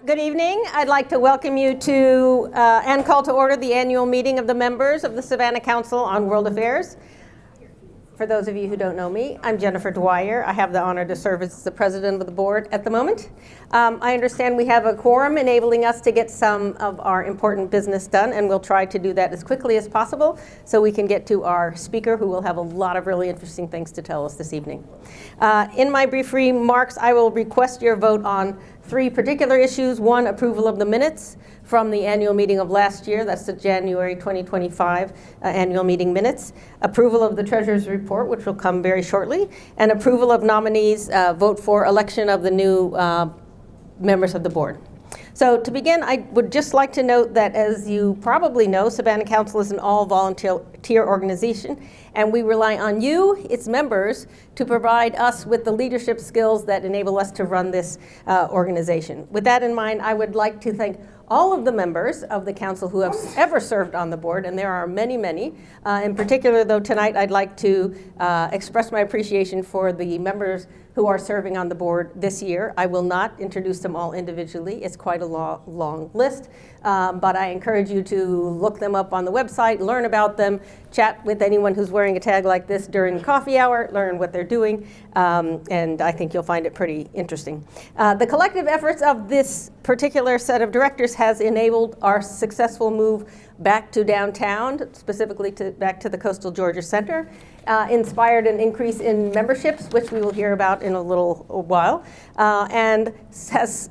Good evening. I'd like to welcome you to and call to order the annual meeting of the members of the Savannah Council on World Affairs. For those of you who don't know me, I'm Jennifer Dwyer. I have the honor to serve as the president of the board at the moment. I understand we have a quorum enabling us to get some of our important business done, and we'll try to do that as quickly as possible so we can get to our speaker, who will have a lot of really interesting things to tell us this evening. In my brief remarks, I will request your vote on three particular issues. One, approval of the minutes from the annual meeting of last year. That's the January 2025 annual meeting minutes. Approval of the treasurer's report, which will come very shortly. And approval of nominees, vote for election of the new members of the board. So to begin, I would just like to note that, as you probably know, Savannah Council is an all-volunteer organization, and we rely on you, its members, to provide us with the leadership skills that enable us to run this organization. With that in mind, I would like to thank all of the members of the council who have ever served on the board, and there are many, many. In particular, though, tonight I'd like to express my appreciation for the members who are serving on the board this year. I will not introduce them all individually. It's quite a long list, but I encourage you to look them up on the website, learn about them, chat with anyone who's wearing a tag like this during coffee hour, learn what they're doing, and I think you'll find it pretty interesting. The collective efforts of this particular set of directors has enabled our successful move back to downtown, specifically back to the Coastal Georgia Center, inspired an increase in memberships, which we will hear about in a little while, and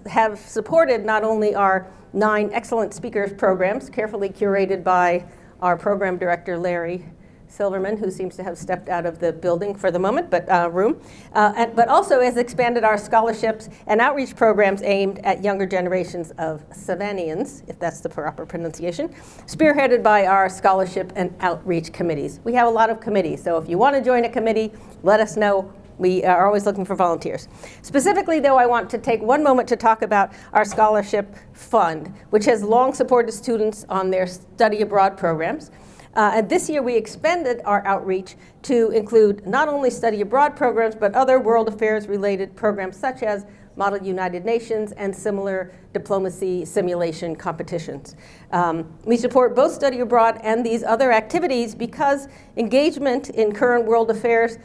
have supported not only our 9 excellent speakers programs, carefully curated by our program director, Larry Silverman, who seems to have stepped out of the building for the moment, but but also has expanded our scholarships and outreach programs aimed at younger generations of Savannians, if that's the proper pronunciation, spearheaded by our scholarship and outreach committees. We have a lot of committees, so if you want to join a committee, let us know. We are always looking for volunteers. Specifically, though, I want to take one moment to talk about our scholarship fund, which has long supported students on their study abroad programs. And this year we expanded our outreach to include not only study abroad programs, but other world affairs related programs such as Model United Nations and similar diplomacy simulation competitions. We support both study abroad and these other activities because engagement in current world affairs,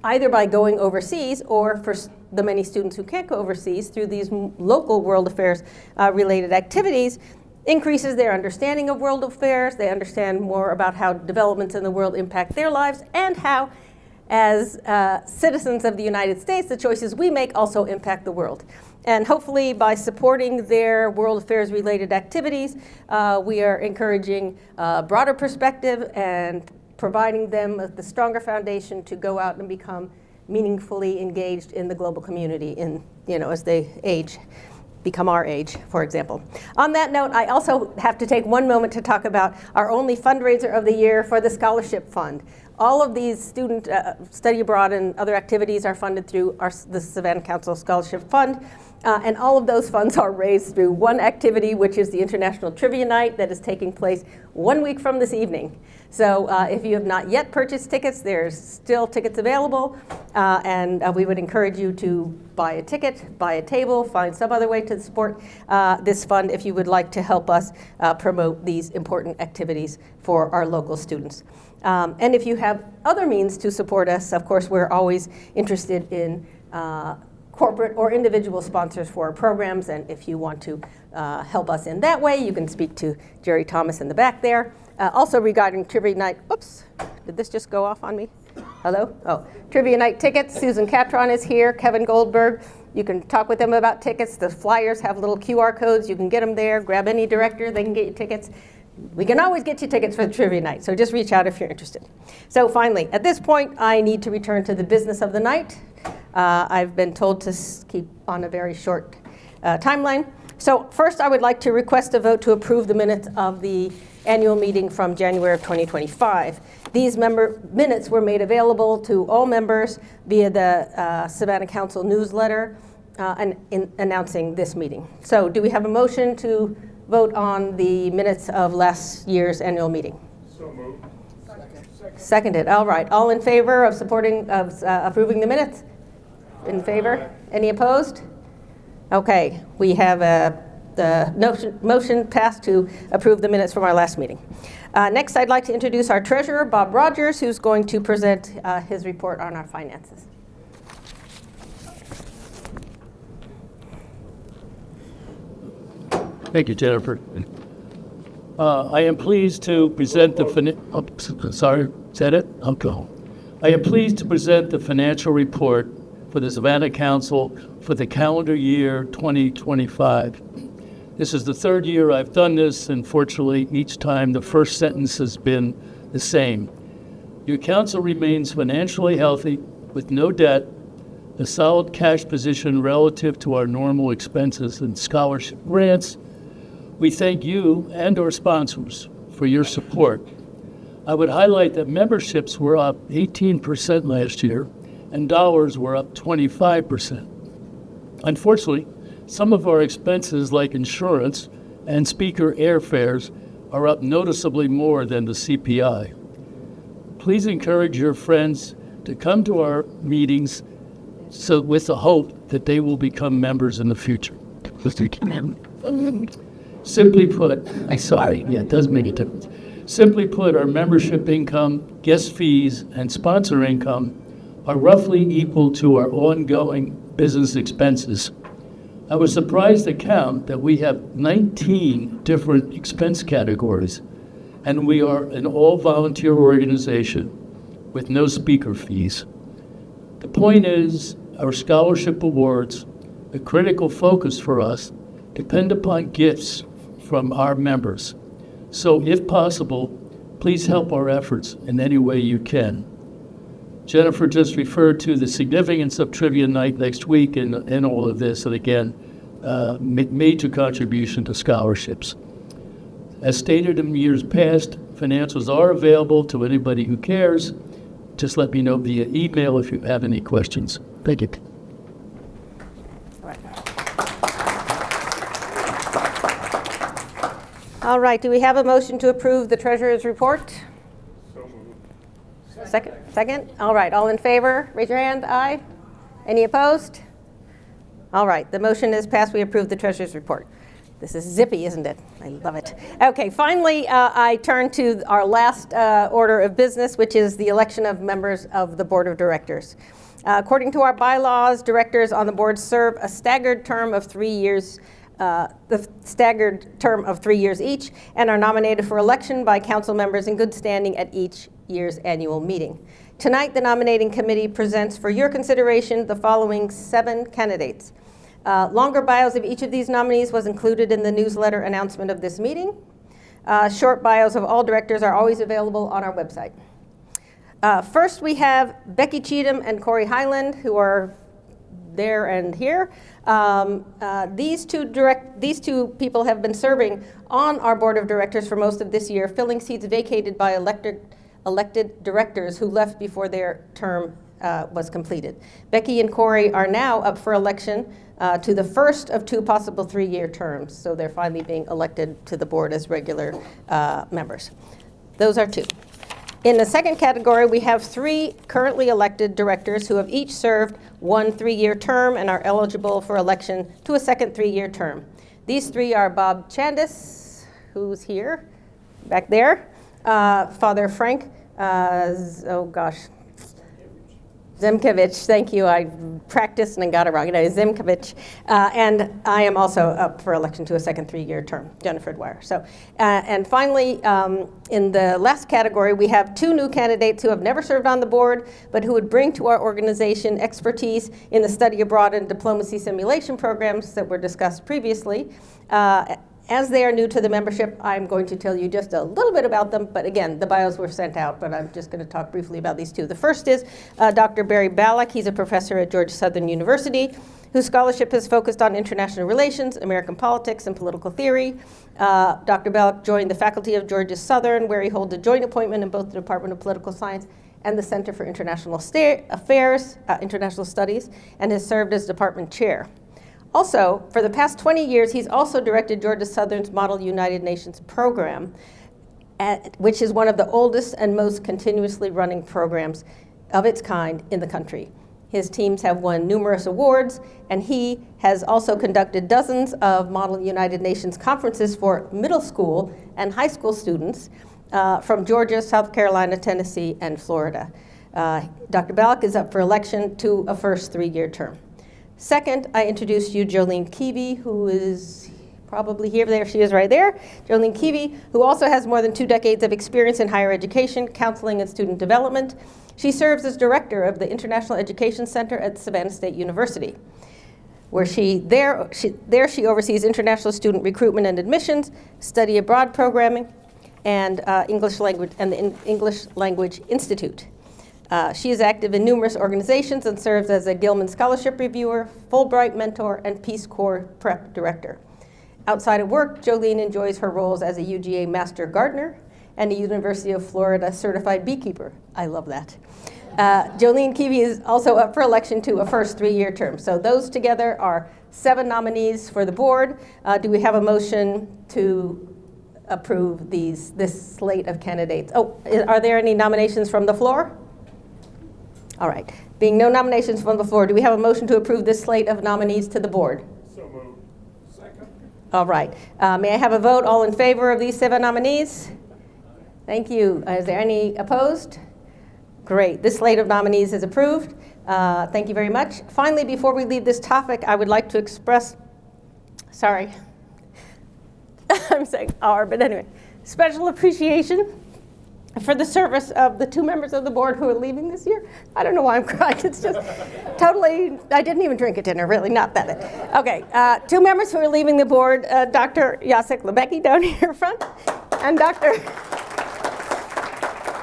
either by going overseas or for the many students who can't go overseas through these local world affairs related activities, increases their understanding of world affairs. They understand more about how developments in the world impact their lives, and how, as citizens of the United States, the choices we make also impact the world. And hopefully, by supporting their world affairs related activities, we are encouraging a broader perspective and providing them with the stronger foundation to go out and become meaningfully engaged in the global community as they become our age, for example. On that note, I also have to take one moment to talk about our only fundraiser of the year for the Scholarship Fund. All of these student study abroad and other activities are funded through the Savannah Council Scholarship Fund, and all of those funds are raised through one activity, which is the International Trivia Night that is taking place 1 week from this evening. So if you have not yet purchased tickets, there's still tickets available, and we would encourage you to buy a ticket, buy a table, find some other way to support this fund if you would like to help us promote these important activities for our local students. And if you have other means to support us, of course, we're always interested in corporate or individual sponsors for our programs, and if you want to help us in that way, you can speak to Jerry Thomas in the back there. Also regarding Trivia Night, oops, did this just go off on me? Hello? Oh, Trivia Night tickets, Susan Catron is here, Kevin Goldberg. You can talk with them about tickets. The flyers have little QR codes. You can get them there. Grab any director, they can get you tickets. We can always get you tickets for the Trivia Night, so just reach out if you're interested. So finally, at this point, I need to return to the business of the night. I've been told to keep on a very short timeline. So first, I would like to request a vote to approve the minutes of the annual meeting from January of 2025. These minutes were made available to all members via the Savannah Council newsletter announcing this meeting. So do we have a motion to vote on the minutes of last year's annual meeting? So moved. Seconded. All right. All in favor of approving the minutes? In favor? Any opposed? Okay. We have motion passed to approve the minutes from our last meeting. Next, I'd like to introduce our treasurer, Bob Rogers, who's going to present his report on our finances. Thank you, Jennifer. I am pleased to present the I am pleased to present the financial report for the Savannah Council for the calendar year 2025. This is the third year I've done this, and fortunately, each time the first sentence has been the same. Your council remains financially healthy with no debt, a solid cash position relative to our normal expenses and scholarship grants. We thank you and our sponsors for your support. I would highlight that memberships were up 18% last year and dollars were up 25%. Unfortunately, some of our expenses like insurance and speaker airfares are up noticeably more than the CPI. Please encourage your friends to come to our meetings with the hope that they will become members in the future. Simply put, it does make a difference. Simply put, our membership income, guest fees, and sponsor income are roughly equal to our ongoing business expenses. I was surprised to count that we have 19 different expense categories, and we are an all-volunteer organization with no speaker fees. The point is, our scholarship awards, a critical focus for us, depend upon gifts from our members. So if possible, please help our efforts in any way you can. Jennifer just referred to the significance of Trivia Night next week in all of this, and again, major contribution to scholarships. As stated in years past, financials are available to anybody who cares. Just let me know via email if you have any questions. Thank you. All right, do we have a motion to approve the treasurer's report? So moved. Second? All right, all in favor, raise your hand. Aye. Any opposed? All right, the motion is passed. We approve the treasurer's report. This is zippy, isn't it? I love it. Okay, finally, I turn to our last order of business, which is the election of members of the Board of Directors. According to our bylaws, directors on the board serve a staggered term of 3 years each, and are nominated for election by council members in good standing at each year's annual meeting. Tonight, the nominating committee presents for your consideration the following 7 candidates. Longer bios of each of these nominees was included in the newsletter announcement of this meeting. Short bios of all directors are always available on our website. First, we have Becky Cheatham and Corey Highland, who are there and here. These two people have been serving on our board of directors for most of this year, filling seats vacated by elected directors who left before their term was completed. Becky and Corey are now up for election to the first of 2 possible 3-year terms, so they're finally being elected to the board as regular members. Those are 2. In the second category, we have 3 currently elected directors who have each served 1 3-year term and are eligible for election to a second 3-year term. These 3 are Bob Chandis, who's here, back there, Father Frank, Zemkevich, thank you. I practiced and got it wrong. Zemkevich. And I am also up for election to a second 3-year term, Jennifer Dwyer. So, and finally, in the last category, we have 2 new candidates who have never served on the board, but who would bring to our organization expertise in the study abroad and diplomacy simulation programs that were discussed previously. As they are new to the membership, I'm going to tell you just a little bit about them, but again, the bios were sent out, but I'm just going to talk briefly about these 2. The first is Dr. Barry Ballack. He's a professor at Georgia Southern University, whose scholarship has focused on international relations, American politics, and political theory. Dr. Ballack joined the faculty of Georgia Southern, where he holds a joint appointment in both the Department of Political Science and the Center for International Affairs, International Studies, and has served as department chair. Also, for the past 20 years, he's also directed Georgia Southern's Model United Nations program, which is one of the oldest and most continuously running programs of its kind in the country. His teams have won numerous awards, and he has also conducted dozens of Model United Nations conferences for middle school and high school students from Georgia, South Carolina, Tennessee, and Florida. Dr. Balak is up for election to a first 3-year term. Second, I introduce you Jolene Keevy, who is probably here. There she is right there. Jolene Keevy, who also has more than 2 decades of experience in higher education, counseling, and student development. She serves as director of the International Education Center at Savannah State University, where she oversees international student recruitment and admissions, study abroad programming, and English language and the English Language Institute. She is active in numerous organizations and serves as a Gilman Scholarship Reviewer, Fulbright Mentor, and Peace Corps Prep Director. Outside of work, Jolene enjoys her roles as a UGA Master Gardener and a University of Florida Certified Beekeeper. I love that. Jolene Keevy is also up for election to a first 3-year term. So those together are 7 nominees for the board. Do we have a motion to approve this slate of candidates? Oh, are there any nominations from the floor? All right. Being no nominations from the floor, do we have a motion to approve this slate of nominees to the board? So moved. Second. All right. May I have a vote? All in favor of these 7 nominees? Thank you. Is there any opposed? Great. This slate of nominees is approved. Thank you very much. Finally, before we leave this topic, I would like to express, sorry, I'm saying "our," but anyway, special appreciation for the service of the 2 members of the board who are leaving this year. I don't know why I'm crying. It's just totally, I didn't even drink at dinner, really, not that. Okay, 2 members who are leaving the board, Dr. Jacek Lebecki down here front, and Dr.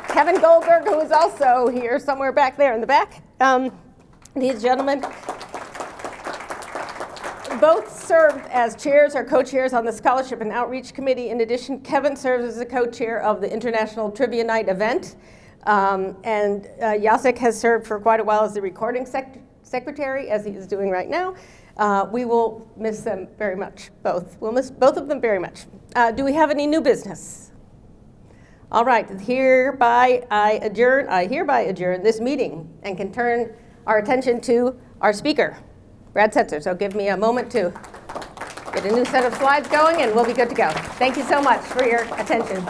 Kevin Goldberg, who is also here somewhere back there in the back. These gentlemen both served as chairs or co-chairs on the Scholarship and Outreach Committee. In addition, Kevin serves as the co-chair of the International Trivia Night event. And Jacek has served for quite a while as the recording secretary, as he is doing right now. We will miss them very much, both. We'll miss both of them very much. Do we have any new business? All right, hereby I hereby adjourn this meeting and can turn our attention to our speaker, Brad Setzer. So give me a moment to get a new set of slides going and we'll be good to go. Thank you so much for your attention.